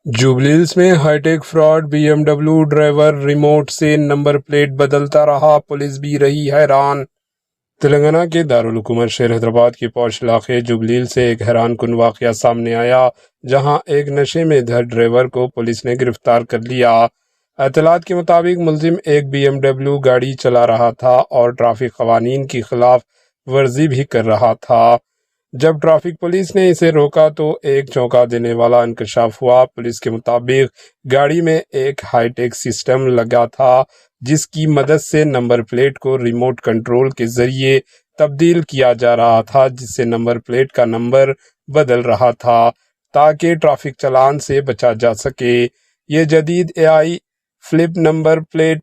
Jubilee میں high tech fraud, B M W driver remote سے number plate بدلتا رہا، پولیس بھی رہی حیران۔ تلنگانہ کے دارالحکومت شہر حیدرآباد کے پوش علاقے جوبلی سے ایک حیران کن واقعہ سامنے آیا، جہاں ایک نشے میں دھت ڈرائیور کو پولیس نے گرفتار کر لیا۔ اطلاعات کے مطابق ملزم ایک بی ایم ڈبلیو گاڑی چلا رہا تھا اور ٹریفک قوانین کی خلاف ورزی بھی کر رہا تھا۔ جب ٹریفک پولیس نے اسے روکا تو ایک چونکا دینے والا انکشاف ہوا۔ پولیس کے مطابق گاڑی میں ایک ہائی ٹیک سسٹم لگا تھا، جس کی مدد سے نمبر پلیٹ کو ریموٹ کنٹرول کے ذریعے تبدیل کیا جا رہا تھا، جس سے نمبر پلیٹ کا نمبر بدل رہا تھا تاکہ ٹریفک چالان سے بچا جا سکے۔ یہ جدید اے آئی فلپ نمبر پلیٹ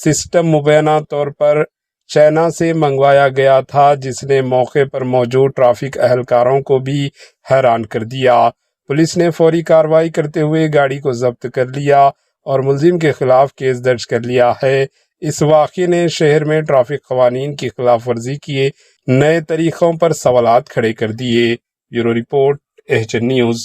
سسٹم مبینہ طور پر چائنا سے منگوایا گیا تھا، جس نے موقع پر موجود ٹریفک اہلکاروں کو بھی حیران کر دیا۔ پولیس نے فوری کارروائی کرتے ہوئے گاڑی کو ضبط کر لیا اور ملزم کے خلاف کیس درج کر لیا ہے۔ اس واقعے نے شہر میں ٹریفک قوانین کی خلاف ورزی کیے نئے طریقوں پر سوالات کھڑے کر دیے۔ Bureau report, H N news.